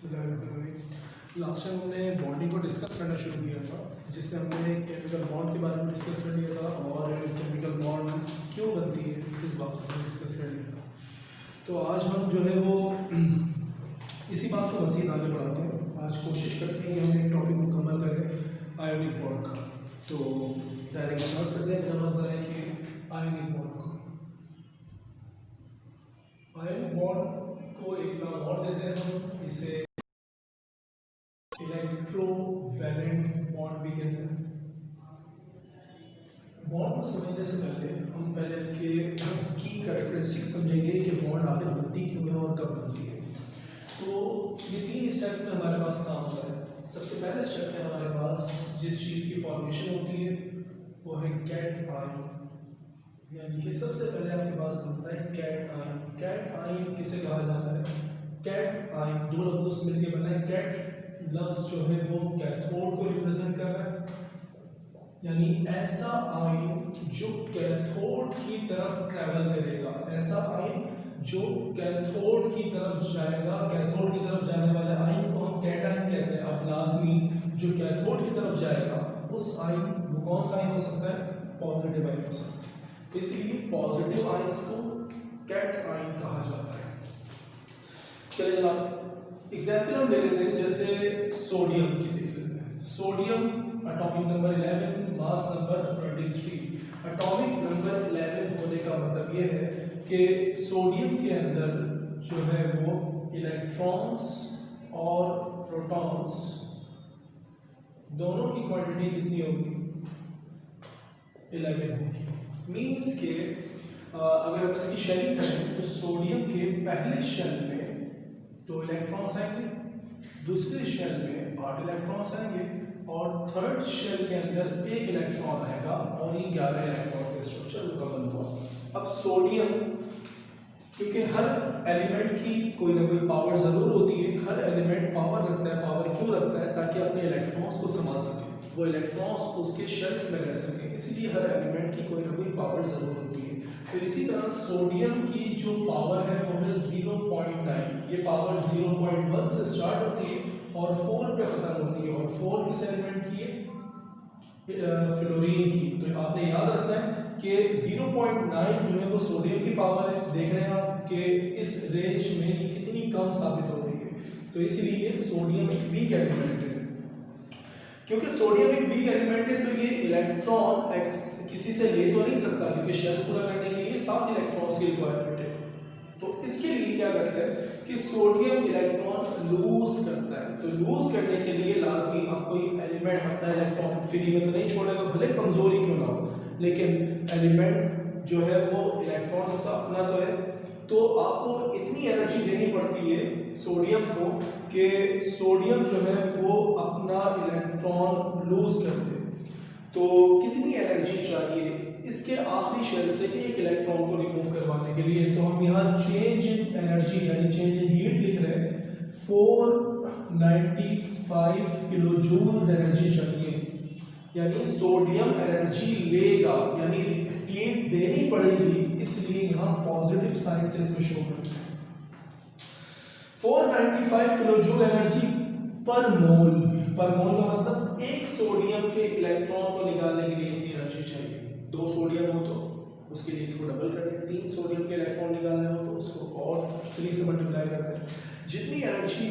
Last time हमने bonding को discuss करना शुरू किया था, जिसमें हमने केमिकल बॉन्ड के बारे में डिस्कस कर लिया था और केमिकल बॉन्ड क्यों बनती है इस बात को डिस्कस कर लिया था। तो आज हम जो है वो इसी बात को मज़ीद आगे बढ़ाते हैं। आज कोशिश करते हैं कि हम एक टॉपिक मुकम्मल करें आयोनिक बॉन्ड का। तो डायरेक्ट स्टार्ट करते हैं। मेरा मजा है कि आयोनिक बॉन्ड को एक नाम और देते हैं हम, इसे इलेक्ट्रोवैलेंट बॉन्ड भी कहते हैं। बॉन्ड को समझने से पहले इसके की कैरेक्टरिस्टिक्स समझेंगे कि बॉन्ड आखिर बनती क्यों है और कब बनती है। तो ये 3 स्टेप्स में हमारे पास काम होता है। सबसे पहले स्टेप में हमारे पास जिस चीज़ की फॉर्मेशन होती है वो है कैट आयन, यानी कि सबसे पहले आपके पास बनता है कैट आयन। कैट आयन किसे कहा जाता है? कैट आयन दो लफ्जों से मिलकर बना है। कैट लफ्ज जो है वो कैथोड को रिप्रेजेंट कर रहा है, यानी ऐसा आयन जो कैथोड की तरफ ट्रैवल करेगा, ऐसा आयन जो कैथोड की तरफ जाएगा। कैथोड की तरफ जाने वाले आयन को हम कैटायन कहते हैं। अब लाजमी जो कैथोड की तरफ जाएगा उस आयन, वो कौन सा आयन हो सकता है? पॉजिटिव आयन हो सकता है। इसलिए पॉजिटिव आयंस को कैट आयन कहा जाता है। चलिए जनाब एग्जाम्पल हम ले लेते हैं, जैसे सोडियम की देख लेते हैं। Sodium atomic number 11, mass number 23। Atomic number 11 होने का मतलब यह है कि सोडियम के अंदर जो है वो इलेक्ट्रॉन्स और प्रोटॉन्स दोनों की क्वांटिटी कितनी होगी? 11 होगी। मीन्स के अगर हम इसकी शेलिंग करें तो सोडियम के पहले शेल में 2 इलेक्ट्रॉन्स आएंगे, दूसरे शेल में 8 इलेक्ट्रॉन्स आएंगे और थर्ड शेल के अंदर 1 इलेक्ट्रॉन आएगा और ये 11 इलेक्ट्रॉन का स्ट्रक्चर मुकम्मल हुआ। अब सोडियम, क्योंकि हर एलिमेंट की कोई ना कोई पावर जरूर होती है, हर एलिमेंट पावर रखता है। पावर क्यों रखता है? ताकि अपने इलेक्ट्रॉन्स को संभाल सके, वो इलेक्ट्रॉन्स उसके शेल्स में रह सके, इसलिए हर एलिमेंट की कोई ना कोई पावर जरूर होती है। तो इसी तरह सोडियम की जो पावर है वो है 0.9। ये पावर 0.1 से स्टार्ट होती है और 4 पे खत्म होती है। और 4 किस एलिमेंट की है? फ्लोरीन की। तो आपने याद रखना है कि 0.9 जो है वो सोडियम की पावर है। देख रहे हैं आप कि इस रेंज में ये कितनी कम साबित हो रही है। तो इसीलिए सोडियम एक वीक एलिमेंट है। क्योंकि सोडियम एक वीक एलिमेंट है तो ये इलेक्ट्रॉन एक्स किसी से ले तो नहीं सकता, क्योंकि शेल पूरा करने के लिए 7 इलेक्ट्रॉन्स की रिक्वायरमेंट है। तो इसके लिए क्या करता है कि सोडियम इलेक्ट्रॉन लूज करता है। तो लूज करने के लिए लाजमी अब कोई एलिमेंट अपना इलेक्ट्रॉन फ्री में तो नहीं छोड़ेगा, भले कमजोरी क्यों ना हो, लेकिन एलिमेंट जो है वो इलेक्ट्रॉन इसका अपना तो है। तो आपको इतनी एनर्जी देनी पड़ती है सोडियम को कि सोडियम जो है वो अपना इलेक्ट्रॉन लूज कर दे। तो कितनी एनर्जी चाहिए इसके आखिरी शेल से 1 इलेक्ट्रॉन को रिमूव करवाने के लिए? तो हम यहाँ चेंज इन एनर्जी यानी चेंज इन हीट लिख रहे हैं। 495 किलो जूल्स एनर्जी चाहिए, यानी सोडियम एनर्जी लेगा, यानी हीट देनी पड़ेगी। इसलिए यहाँ पॉजिटिव साइन से इसको शो करते हैं। 495 किलो जूल एनर्जी पर मोल। पर मोल का मतलब एक सोडियम के इलेक्ट्रॉन को निकालने के लिए इतनी एनर्जी चाहिए। 2 सोडियम हो तो उसके लिए इसको डबल कर दें, 3 सोडियम के इलेक्ट्रॉन निकालने हो तो उसको और 3 से मल्टीप्लाई कर दें। जितनी एनर्जी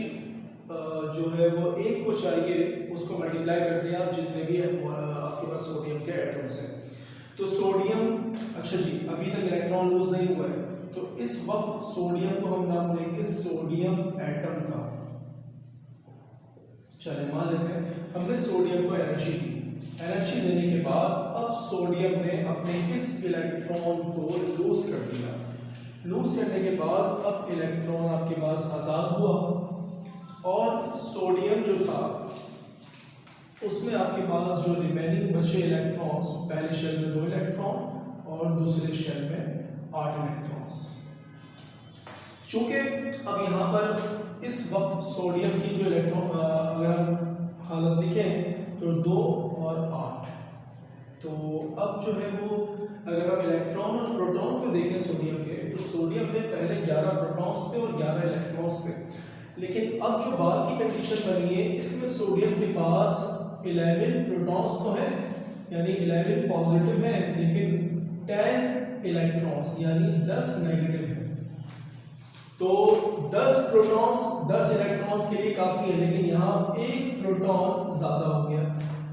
जो है वो एक को चाहिए उसको मल्टीप्लाई कर दें आप जितने भी आपके पास सोडियम के एटम्स हैं। तो सोडियम, अच्छा जी अभी तक इलेक्ट्रॉन लूज नहीं हुआ है, तो इस वक्त सोडियम को हम नाम देंगे सोडियम एटम का। चलिए मान लेते हैं हमने सोडियम को एनर्जी दी। एनर्जी देने के बाद अब सोडियम ने अपने इस इलेक्ट्रॉन को लूज कर दिया। लूज करने के बाद अब इलेक्ट्रॉन आपके पास आजाद हुआ और सोडियम जो था उसमें आपके पास जो रिमेनिंग बचे इलेक्ट्रॉन्स, पहले शेल में 2 इलेक्ट्रॉन और दूसरे शेल में 8 इलेक्ट्रॉन्स। चूंकि अब यहाँ पर इस वक्त सोडियम की जो इलेक्ट्रॉन अगर हम हालत लिखें तो 2 और 8, तो अब जो है वो अगर हम इलेक्ट्रॉन और प्रोटॉन को देखें सोडियम के, तो सोडियम में पहले 11 प्रोटॉन्स थे और 11 इलेक्ट्रॉन्स थे। लेकिन अब जो बाद की कंडीशन बनी है इसमें सोडियम के पास 11 प्रोटॉन्स तो हैं, यानी 11 पॉजिटिव हैं, लेकिन 10 इलेक्ट्रॉन्स यानी 10 नेगेटिव हैं। तो 10 प्रोटॉन्स 10 इलेक्ट्रॉन्स के लिए काफी है, लेकिन यहाँ एक प्रोटॉन ज्यादा हो गया।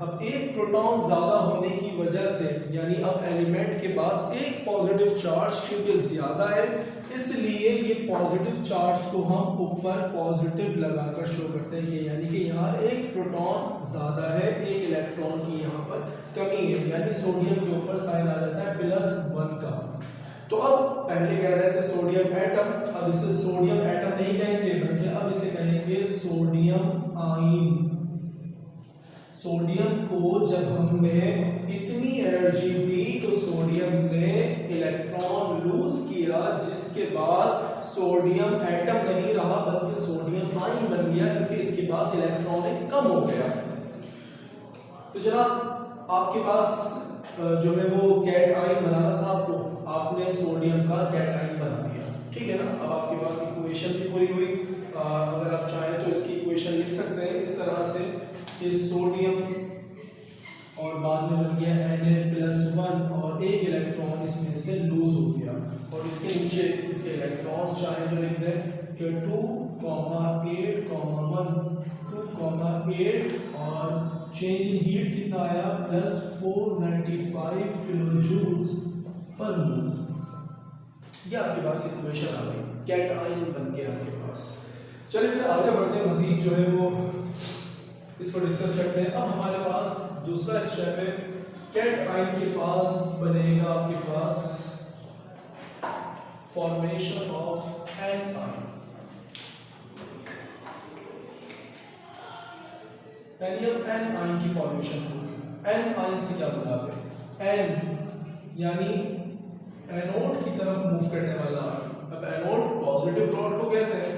अब एक प्रोटॉन ज्यादा होने की वजह से यानी अब एलिमेंट के पास एक पॉजिटिव चार्ज क्योंकि ज्यादा है, इसलिए ये पॉजिटिव चार्ज को हम ऊपर पॉजिटिव लगाकर शो करते हैं कि यानी कि यहाँ एक प्रोटॉन ज्यादा है, एक इलेक्ट्रॉन की यहाँ पर कमी है, यानी सोडियम के ऊपर साइन आ जाता है +1 का। तो अब पहले कह रहे थे सोडियम एटम, अब इसे सोडियम एटम नहीं कहेंगे बल्कि अब इसे कहेंगे सोडियम आयन। सोडियम को जब हमने इतनी एनर्जी दी तो सोडियम ने इलेक्ट्रॉन लूज किया, जिसके बाद सोडियम एटम नहीं रहा बल्कि सोडियम आयन बन गया क्योंकि इसके पास इलेक्ट्रॉन कम हो गया। तो जनाब आपके पास जो है वो कैट आयन बनाना था आपको, आपने सोडियम का कैट आयन बना दिया, ठीक है ना। अब आपके पास इक्वेशन भी पूरी हुई। अगर आप चाहें तो इसकी इक्वेशन लिख सकते हैं इस तरह से कि सोडियम और बाद में बन गया Na+1 और एक इलेक्ट्रॉन इसमें से लूज हो गया, और इसके नीचे इसके इलेक्ट्रॉन्स चाहे तो लिख दें कि 2,8,1 2,8 और चेंज इन हीट कितना आया +495 किलोजूल्स पर मोल। ये आपके पास इक्वेशन आ गई, कैट आयन बन गया आपके पास। चलिए फिर आगे बढ़ते हैं, मजीद जो है वो इसको डिस्कस करते हैं। अब हमारे पास दूसरा स्टेप है, कैट आयन के बाद बनेगा आपके पास फॉर्मेशन ऑफ एन आयन, यानी अब एन आयन की फॉर्मेशन होगी। एन आयन से क्या मुराद है? एन यानी एनोड की तरफ मूव करने वाला आयन। अब एनोड पॉजिटिव रॉड को कहते हैं,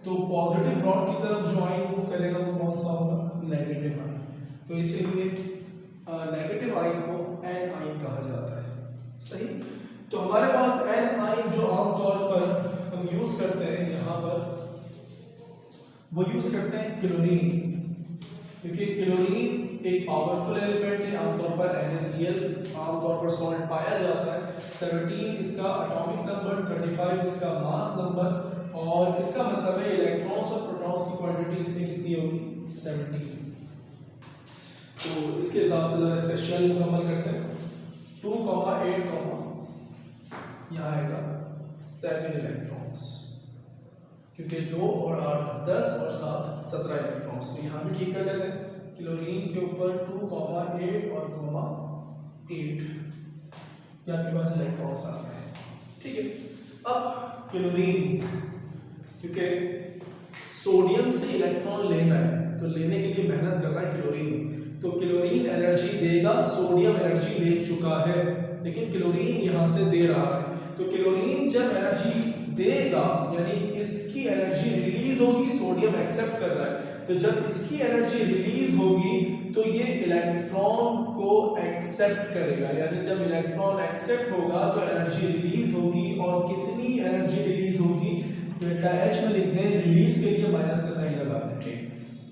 तो पॉजिटिव रॉड की तरफ जो आयन मूव करेगा वो कौन सा होगा? Negative ion. तो इसीलिए नेगेटिव आयन को एन आयन कहा जाता है, सही। तो हमारे पास एन आयन जो आमतौर पर हम यूज करते हैं यहाँ पर, वो यूज करते हैं क्लोरीन, क्योंकि क्लोरीन एक पावरफुल एलिमेंट है। आमतौर पर NaCl आमतौर पर सॉल्ट पाया जाता है। 17 इसका एटॉमिक नंबर, 35 इसका मास नंबर, और इसका मतलब है इलेक्ट्रॉन्स और प्रोटॉन्स की क्वांटिटी इसमें कितनी होगी? 17। तो इसके हिसाब से जरा इसका शेल मुकम्मल करते हैं। 2,8 यहाँ आएगा 7 इलेक्ट्रॉन्स, क्योंकि 2 और 8 10 और 7 17 इलेक्ट्रॉन्स। तो यहाँ भी ठीक कर लेते हैं। क्लोरीन के ऊपर 2,8 और 8 ये आपके पास इलेक्ट्रॉन्स आ गए, ठीक है। अब क्लोरीन, क्योंकि सोडियम से इलेक्ट्रॉन लेना है तो लेने के लिए मेहनत कर रहा है क्लोरीन, तो क्लोरीन एनर्जी देगा, सोडियम एनर्जी ले चुका है, लेकिन क्लोरीन यहाँ से दे रहा है। तो क्लोरीन जब एनर्जी देगा यानी इसकी एनर्जी रिलीज होगी, सोडियम एक्सेप्ट कर रहा है, तो जब इसकी एनर्जी रिलीज होगी तो ये इलेक्ट्रॉन को एक्सेप्ट करेगा, यानी जब इलेक्ट्रॉन एक्सेप्ट होगा तो एनर्जी रिलीज होगी। और कितनी एनर्जी रिलीज होगी? डेल्टा H में लिख दें, रिलीज के लिए माइनस का साइन लगा दें, ठीक।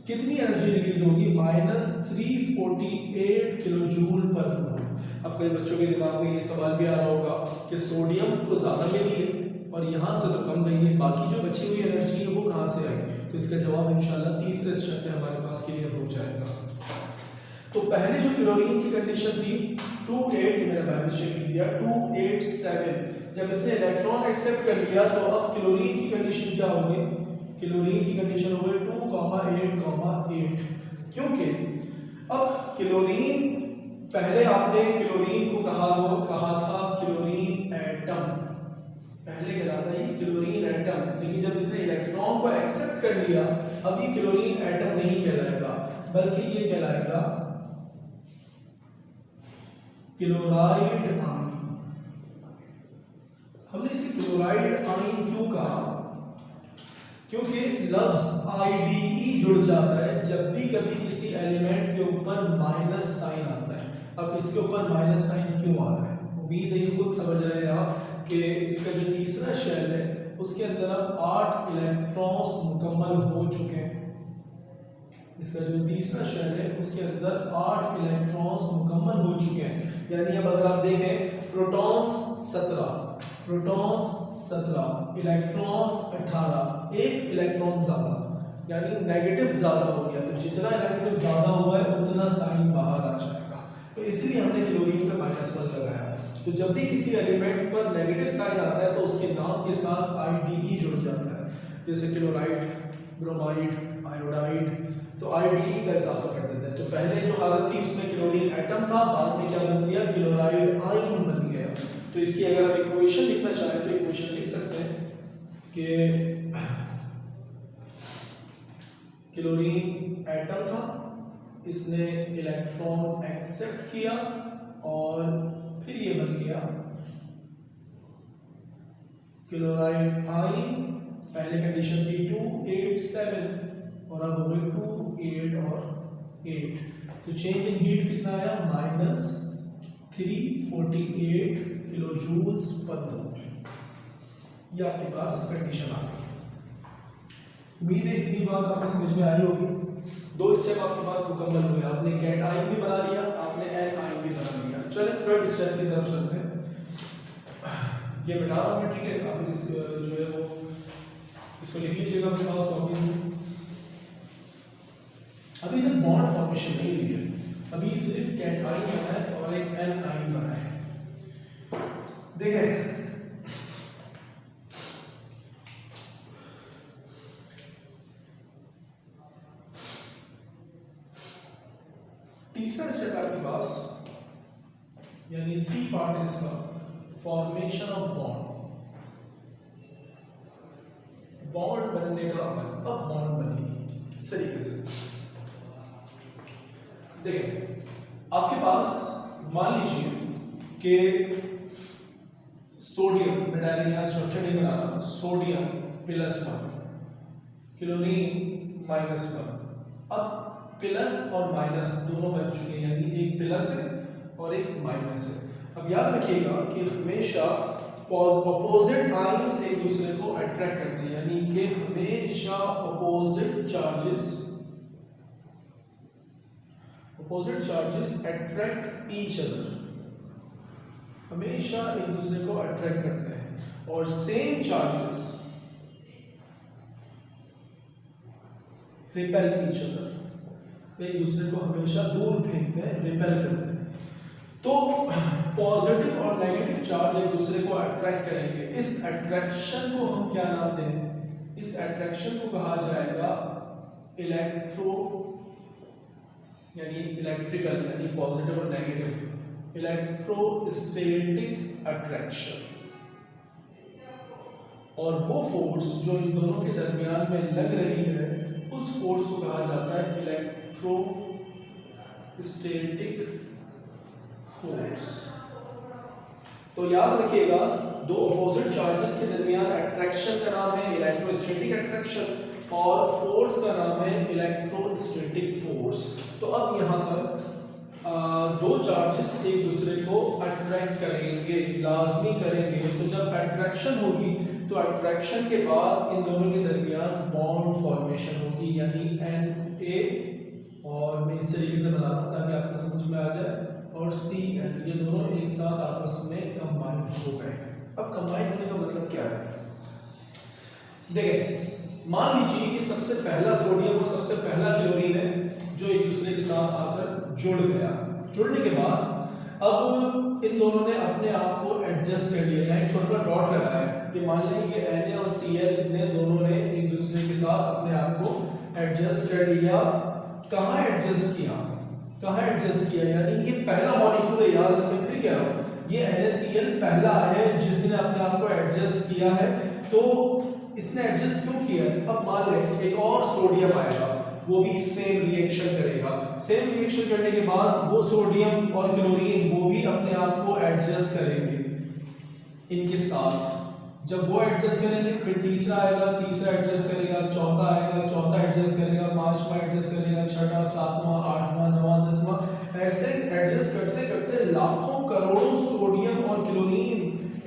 कितनी एनर्जी रिलीज होगी? -348 किलोजूल पर मोल। अब कई बच्चों के दिमाग में ये सवाल भी आ रहा होगा कि सोडियम को ज्यादा मिली है और यहाँ से तो कम गई है, बाकी जो बची हुई एनर्जी है वो कहाँ से आई? तो इसका जवाब इंशाल्लाह तीसरे स्टेप में हमारे पास क्लियर हो जाएगा। तो पहले जो क्लोरीन की कंडीशन थी 2,8, मेरा बैलेंस चेक किया 2,8,7, जब इसने इलेक्ट्रॉन एक्सेप्ट कर लिया तो अब क्लोरीन की कंडीशन क्या हो गई? क्लोरीन की कंडीशन हो गई 2,8,8, क्योंकि अब क्लोरीन, पहले आपने क्लोरीन को कहा था क्लोरीन एटम, पहले कह रहा था ये क्लोरीन एटम, लेकिन जब इसने इलेक्ट्रॉन को एक्सेप्ट कर लिया अब ये क्लोरीन एटम नहीं कहलाएगा बल्कि ये कहलाएगा क्लोराइड आयन। हमने इसे क्लोराइड आयन क्यों कहा? क्योंकि लफ्ज IDE जुड़ जाता है जब भी कभी किसी एलिमेंट के ऊपर माइनस साइन आता है। अब इसके ऊपर माइनस साइन क्यों आ रहा है? उम्मीद है ये खुद समझ रहे हैं आप कि इसका जो तीसरा शेल है उसके अंदर अब 8 इलेक्ट्रॉन्स मुकम्मल हो चुके हैं। इसका जो तीसरा शेल है उसके अंदर 8 इलेक्ट्रॉन्स मुकम्मल हो चुके हैं। यानी अब अगर आप देखें प्रोटॉन्स 17 इलेक्ट्रॉन्स 18, एक इलेक्ट्रॉन ज्यादा, यानी नेगेटिव ज्यादा हो गया। तो जितना नेगेटिव ज्यादा हुआ है उतना साइन बाहर आ जाएगा। तो इसलिए हमने क्लोरीन पे -1 लगाया। तो जब भी किसी एलिमेंट पर नेगेटिव साइन आता है तो उसके नाम के साथ IDE जुड़ जाता है, जैसे क्लोराइड, ब्रोमाइड, आयोडाइड। तो IDE का इजाफा कर देते हैं। तो पहले जो हालत थी उसमें क्लोरीन एटम था, बाद में क्या बन गया, क्लोराइड आयन बन गया। तो इसकी अगर हम इक्वेशन लिखना चाहें तो इक्वेशन लिख सकते हैं कि क्लोरीन एटम था, इसने इलेक्ट्रॉन एक्सेप्ट किया और फिर ये बन गया क्लोराइड आयन। पहले कंडीशन थी 2, 8, 7 और अब हो गई 2, 8 और 8। तो चेंज इन हीट कितना आया, -348 किलो जूल्स पर मोल। ये आपके पास कंडीशन आ गई। उम्मीद है इतनी बात आपको समझ में आई होगी। 2 स्टेप आपके पास मुकम्मल हुए। आपने कैट आयन भी बना लिया, आपने एन आयन भी बना लिया। चलिए थर्ड स्टेप की तरफ चलते हैं। ये मिटा रहा हूं, ठीक है। आप इस जो है वो इसको लिख लीजिएगा अपने पास कॉपी में। अभी तक बॉन्ड फॉर्मेशन नहीं हुई है, अभी सिर्फ कैट आयन बना है और एक एन आयन बना है। देखें तीसरा स्टेप आपके पास, यानी सी पार्ट है इसका, फॉर्मेशन ऑफ बॉन्ड। बॉन्ड बनने का अमल। अब बॉन्ड बनेगी किस तरीके से, देखिए आपके पास मान लीजिए कि सोडियम, मैं डायरेक्ट यहां स्ट्रक्चर नहीं बना रहा, सोडियम +1, क्लोरीन -1। अब प्लस और माइनस दोनों बन चुके हैं, यानी एक प्लस है और एक माइनस है। अब याद रखिएगा कि हमेशा अपोजिट आयंस एक दूसरे को अट्रैक्ट करते हैं, यानी कि हमेशा opposite charges attract each other, हमेशा एक दूसरे को अट्रैक्ट करते हैं। और same charges repel each other, एक दूसरे को हमेशा दूर फेंकते हैं, रिपेल करते हैं। तो पॉजिटिव और नेगेटिव चार्ज एक दूसरे को अट्रैक्ट करेंगे। इस अट्रैक्शन को हम क्या नाम दें, इस अट्रैक्शन को कहा जाएगा इलेक्ट्रो, यानी इलेक्ट्रिकल, यानी पॉजिटिव और नेगेटिव, इलेक्ट्रोस्टैटिक अट्रैक्शन। और वो फोर्स जो इन दोनों के दरमियान में लग रही है उस फोर्स को कहा जाता है इलेक्ट्रोस्टैटिक फोर्स। तो याद रखिएगा, दो अपोजिट चार्जेस के दरमियान अट्रैक्शन का नाम है इलेक्ट्रोस्टैटिक अट्रैक्शन और फोर्स का नाम है इलेक्ट्रोस्टैटिक फोर्स। तो अब यहाँ पर दो चार्जेस एक दूसरे को अट्रैक्ट करेंगे, लाजमी करेंगे। तो जब अट्रैक्शन होगी तो अट्रैक्शन के बाद इन दोनों के दरमियान बॉन्ड फॉर्मेशन होगी, यानी Na, और मैं इस तरीके से बना रहा हूँ ताकि आपको समझ में आ जाए, और Cn, ये दोनों एक साथ आपस में कंबाइन हो गए। अब कंबाइन होने का मतलब क्या है, देखिए मान लीजिए कि सबसे पहला सोडियम और सबसे पहला क्लोरीन है जो एक दूसरे के साथ आकर जुड़ गया। जुड़ने के बाद अब इन दोनों ने अपने आप को एडजस्ट कर लिया, यहाँ एक छोटा डॉट लगाया कि मान लें ये Na और Cl ने दोनों ने एक दूसरे के साथ अपने आप को एडजस्ट कर लिया। कहाँ एडजस्ट किया, कहाँ एडजस्ट किया, यानी ये पहला मॉलिक्यूल है, याद रखें। फिर क्या हो, ये NaCl पहला है जिसने अपने आप को एडजस्ट किया है। तो इसने एडजस्ट क्यों किया, अब मान लें एक और सोडियम आएगा, वो भी सेम रिएक्शन करेगा। सेम रिएक्शन करने के बाद वो सोडियम और क्लोरीन वो भी अपने आप को एडजस्ट करेंगे इनके साथ। जब वो एडजस्ट करेंगे फिर तीसरा आएगा, तीसरा एडजस्ट करेगा, चौथा आएगा, चौथा एडजस्ट करेगा, पांचवा एडजस्ट करेगा, छठा, सातवां, आठवां, नवां, 10वां, ऐसे एडजस्ट करते करते लाखों करोड़ों सोडियम और क्लोरीन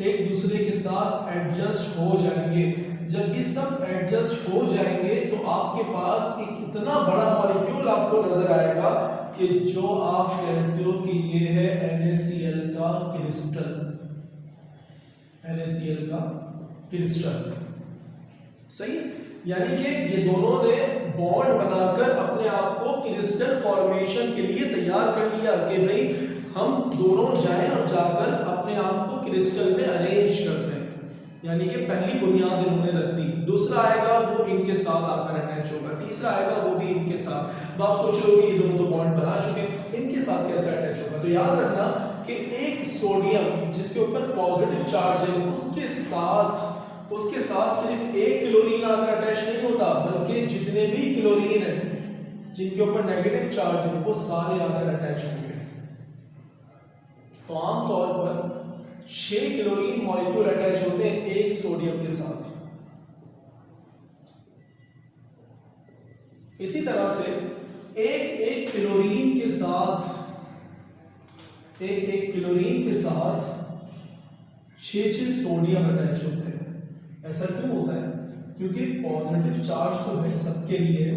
एक दूसरे के साथ एडजस्ट हो जाएंगे। जब ये सब एडजस्ट हो जाएंगे तो आपके पास एक इतना बड़ा मॉलिक्यूल आपको नजर आएगा कि जो आप कहते हो कि ये है NaCl का क्रिस्टल, NaCl का क्रिस्टल। सही है, यानी कि ये दोनों ने बॉन्ड बनाकर अपने आप को क्रिस्टल फॉर्मेशन के लिए तैयार कर लिया कि भाई हम दोनों जाएं और जाकर अपने आप को क्रिस्टल में अरेंज करते हैं, यानी कि पहली बुनियाद इन्होंने रख दी। दूसरा आएगा वो इनके साथ आकर अटैच होगा, तीसरा आएगा वो भी इनके साथ। तो आप सोच रहे हो कि ये दोनों तो बॉन्ड बना चुके हैं, इनके साथ कैसे अटैच होगा? तो याद रखना कि एक सोडियम जिसके ऊपर पॉजिटिव चार्ज है उसके साथ सिर्फ एक क्लोरीन आकर अटैच नहीं होता, बल्कि जितने भी क्लोरीन है जिनके ऊपर नेगेटिव चार्ज है वो सारे आकर अटैच होंगे। तो आमतौर पर 6 क्लोरीन मॉलिक्यूल अटैच होते हैं एक सोडियम के साथ। इसी तरह से एक क्लोरीन के साथ 6 सोडियम अटैच होते हैं। ऐसा क्यों होता है? क्योंकि पॉजिटिव चार्ज तो भाई सबके लिए है।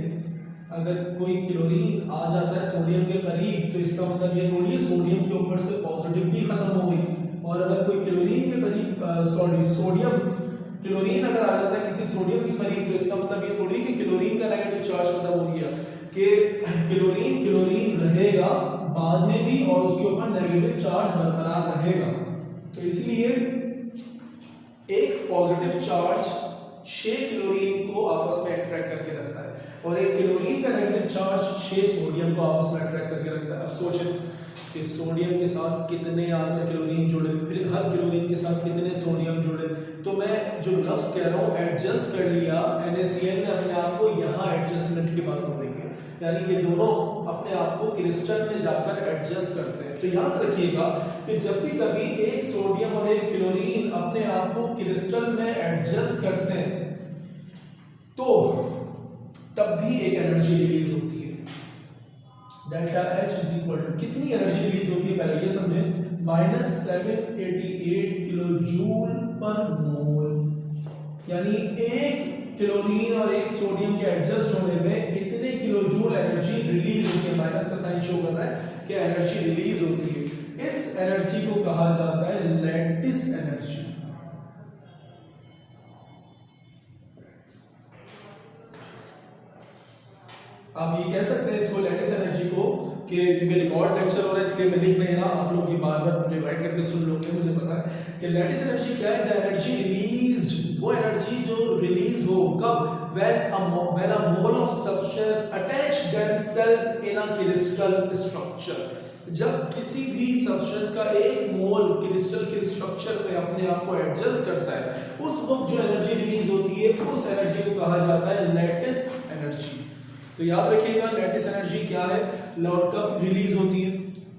अगर कोई क्लोरीन आ जाता है सोडियम के करीब तो इसका मतलब ये थोड़ी है सोडियम के ऊपर से पॉजिटिविटी खत्म हो गई। और अगर कोई क्लोरीन के करीब सोडियम क्लोरीन अगर आ जाता है किसी सोडियम के करीब तो इसका मतलब ये थोड़ी कि क्लोरीन का नेगेटिव चार्ज खत्म हो गया, कि क्लोरीन रहेगा बाद में भी और उसके ऊपर नेगेटिव चार्ज बरकरार रहेगा। तो इसलिए एक पॉजिटिव चार्ज 6 क्लोरीन को आपस में अट्रैक्ट करके रखता है और एक क्लोरीन का नेगेटिव चार्ज 6 सोडियम को आपस में अट्रैक्ट करके रखता है। अब सोचें कि सोडियम के साथ कितने आकर क्लोरीन जुड़े, फिर हर क्लोरीन के साथ कितने सोडियम जुड़े। तो मैं जो लफ्ज कह रहा हूँ एडजस्ट कर लिया, NaCl ने अपने आप को, यहाँ एडजस्टमेंट की बात हो रही है, यानी ये दोनों अपने आप को क्रिस्टल में जाकर एडजस्ट करते हैं। तो याद रखिएगा कि जब भी कभी एक सोडियम और एक क्लोरीन अपने आप को क्रिस्टल में एडजस्ट करते हैं तो तब भी एक एनर्जी रिलीज होती है। Delta H is equal to कितनी एनर्जी रिलीज होती है पहले ये समझें, -788 किलो जूल पर मोल। यानी एक क्लोरीन और एक सोडियम के एडजस्ट होने में इतने किलो जूल एनर्जी रिलीज होती है। माइनस का साइन शो कर रहा है कि एनर्जी रिलीज होती है। इस एनर्जी को कहा जाता है लैटिस एनर्जी। आप ये कह सकते हैं इसको लैटिस एनर्जी को कि क्योंकि रिकॉर्ड लेक्चर हो रहा है इसलिए मैं लिख नहीं रहा, आप लोग ये बार बार रिवाइड करके सुन लोगे, मुझे पता है कि लैटिस एनर्जी क्या है। द एनर्जी रिलीज्ड, वो एनर्जी जो रिलीज हो कब, when a mole of substance attach themselves in a crystal structure, जब किसी भी सब्सटेंस का एक मोल क्रिस्टल के स्ट्रक्चर में अपने आप को एडजस्ट करता है उस वक्त जो एनर्जी रिलीज होती है उस एनर्जी को कहा जाता है लैटिस एनर्जी। तो याद रखिएगा लैटिस एनर्जी क्या है, लॉर्ड कब रिलीज होती है।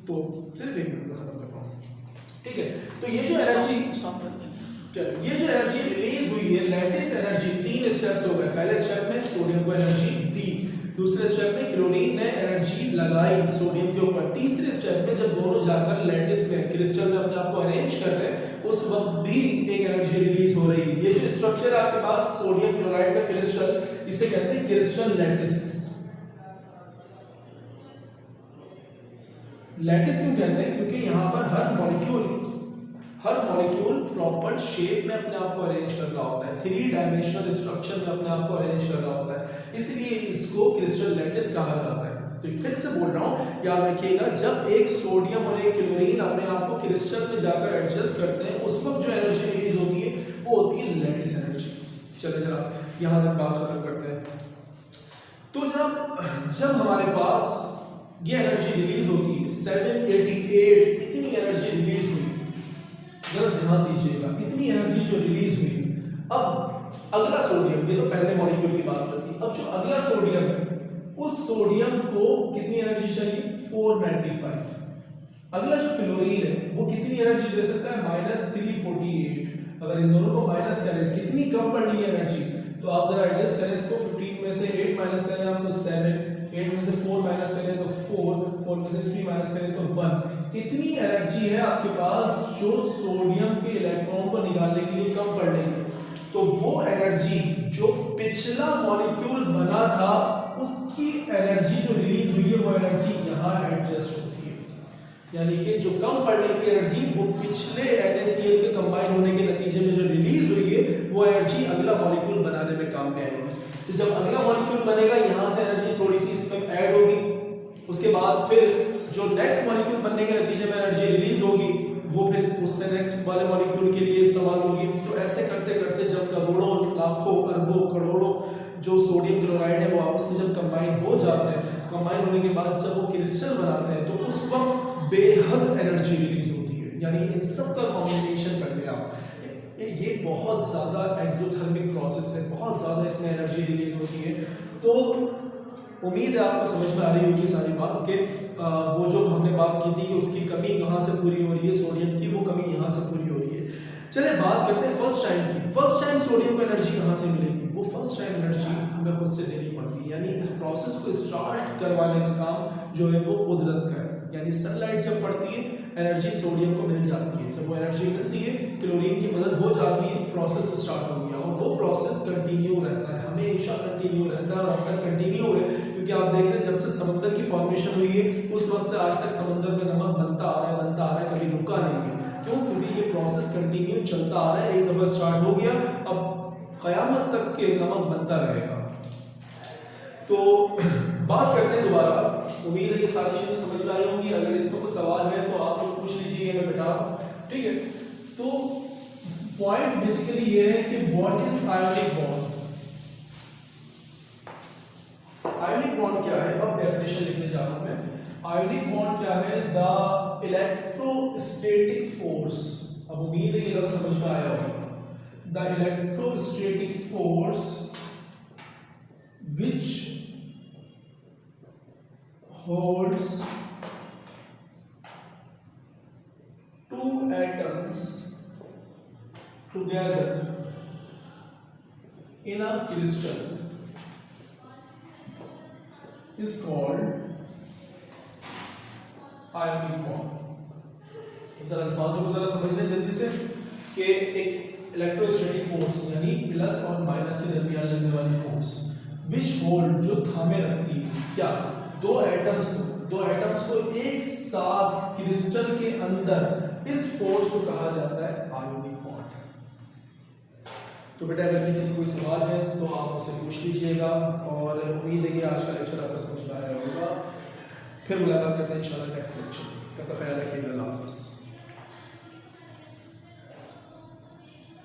तो सिर्फ एक मिनट में खत्म कर रहा हूं, ठीक है। तो ये जो एनर्जी रिलीज हुई है लैटिस एनर्जी, 3 स्टेप्स हो गए। पहले स्टेप में सोडियम को एनर्जी दी, दूसरे स्टेप में क्लोरीन ने एनर्जी लगाई सोडियम के ऊपर, तीसरे स्टेप में जब दोनों जाकर लैटिस में क्रिस्टल में अपने आप को अरेंज कर रहे हैं उस वक्त भी एक एनर्जी रिलीज हो रही है। ये जो स्ट्रक्चर आपके पास सोडियम क्लोराइड का क्रिस्टल, इसे कहते हैं क्रिस्टल लैटिस। लैटिस क्यों कहते हैं? क्योंकि यहाँ पर हर मॉलिक्यूल प्रॉपर शेप में अपने आप को अरेंज कर रहा होता है, 3 डायमेंशनल स्ट्रक्चर में अपने आप को अरेंज कर रहा होता है, इसलिए इसको क्रिस्टल लैटिस कहा जाता है। तो फिर से बोल रहा हूँ, याद रखिएगा जब एक सोडियम और एक क्लोरीन अपने आप को क्रिस्टल में जाकर एडजस्ट करते हैं उस वक्त जो एनर्जी रिलीज होती है वो होती है लैटिस एनर्जी। चले जरा यहाँ तक बात खत्म करते हैं। तो जब हमारे पास ये एनर्जी रिलीज होती है 788, इतनी एनर्जी रिलीज हुई, जरा ध्यान दीजिएगा, इतनी एनर्जी जो रिलीज हुई। अब अगला सोडियम, ये तो पहले मॉलिक्यूल की बात करती है, अब जो अगला सोडियम है उस सोडियम को कितनी एनर्जी चाहिए, 495। अगला जो क्लोरीन है वो कितनी एनर्जी दे सकता है, -348। अगर इन दोनों को माइनस करें कितनी कम पड़ रही है एनर्जी, तो आप जरा एडजस्ट करें इसको, 15 में से 8 माइनस करें आप तो 7, 8 में से 4 माइनस करें तो 4 में से 3 माइनस करें तो 1, इतनी एनर्जी है आपके पास जो सोडियम के इलेक्ट्रॉन को निकालने के लिए कम पड़ रही है, तो वो एनर्जी जो पिछला मॉलिक्यूल बना था उसकी एनर्जी जो रिलीज हुई है वो एनर्जी यहाँ एडजस्ट होती है, यानी कि जो कम पड़ रही थी एनर्जी वो पिछले NaCl के कंबाइन होने के नतीजे में जो रिलीज हुई है वो एनर्जी अगला मॉलिक्यूल बनाने में काम में आएगी। तो जब अगला मॉलिक्यूल बनेगा यहाँ से एनर्जी थोड़ी सी इसमें ऐड होगी, उसके बाद फिर जो नेक्स्ट मॉलिक्यूल बनने के नतीजे में एनर्जी रिलीज होगी वो फिर उससे नेक्स्ट वाले मॉलिक्यूल के लिए इस्तेमाल होगी। तो ऐसे करते करते जब करोड़ों लाखों अरबों करोड़ों जो सोडियम क्लोराइड है वो आपस में जब कंबाइन हो जाते हैं, कंबाइन होने के बाद जब वो क्रिस्टल बनाते हैं तो उस वक्त बेहद एनर्जी रिलीज होती है। यानी इन सब का कॉम्बिनेशन कर ले आप, ये बहुत ज़्यादा एक्सोथर्मिक प्रोसेस है, बहुत ज़्यादा इसमें एनर्जी रिलीज होती है। तो उम्मीद है आपको समझ में आ रही होगी सारी बात कि वो जो हमने बात की थी कि उसकी कमी कहाँ से पूरी हो रही है सोडियम की, वो कमी यहाँ से पूरी हो रही है। चलिए बात करते हैं फर्स्ट टाइम की। फर्स्ट टाइम सोडियम को एनर्जी कहाँ से मिलेगी? वो फर्स्ट टाइम एनर्जी हमें खुद से देनी पड़ती है, यानी इस प्रोसेस को स्टार्ट करवाने का काम जो है वो कुदरत का है। यानी सनलाइट जब पड़ती है एनर्जी सोडियम को मिल जाती है, जब वो एनर्जी मिलती है क्लोरीन की मदद हो जाती है, प्रोसेस स्टार्ट हो गया और वो प्रोसेस कंटिन्यू रहता है, हमेशा कंटिन्यू रहता है और अब तक कंटिन्यू है। क्योंकि आप देख रहे हैं जब से समंदर की फॉर्मेशन हुई है उस वक्त से आज तक समंदर में नमक बनता आ रहा है, कभी रुका नहीं है। क्यों? क्योंकि ये प्रोसेस कंटिन्यू चलता आ रहा है, एक दफा स्टार्ट हो गया अब कयामत तक के नमक बनता रहेगा। तो बात करते हैं दोबारा, उम्मीद है ये सारी चीजें समझ में आई होंगी। अगर इसमें कोई सवाल है तो आप लोग पूछ लीजिए, मैं बेटा ठीक है। तो पॉइंट बेसिकली ये है कि what is ionic bond. Ionic bond क्या है? अब डेफिनेशन लिखने जा रहा हूं मैं। आयोनिक बॉन्ड क्या है? The electrostatic force. अब उम्मीद है ये लफ्ज समझ में आया होगा। The electrostatic force which holds two atoms together in a crystal is called ionic bond। जरा अल्फाजों को जरा समझ लें जल्दी से कि एक इलेक्ट्रोस्टैटिक फोर्स यानी प्लस और माइनस के दरमियान लगने वाली फोर्स विच होल्ड जो थामे रखती है क्या? दो एटम्स को एक साथ क्रिस्टल के अंदर, इस फोर्स को कहा जाता है आयोनिक बॉन्ड। तो बेटा अगर किसी को कोई सवाल है तो आप मुझसे पूछ लीजिएगा और उम्मीद है कि आज का लेक्चर आपको समझ में आया होगा। फिर मुलाकात करते हैं इंशाल्लाह नेक्स्ट लेक्चर। तब तक ख्याल रखिएगा। अल्लाह हाफ़िज़।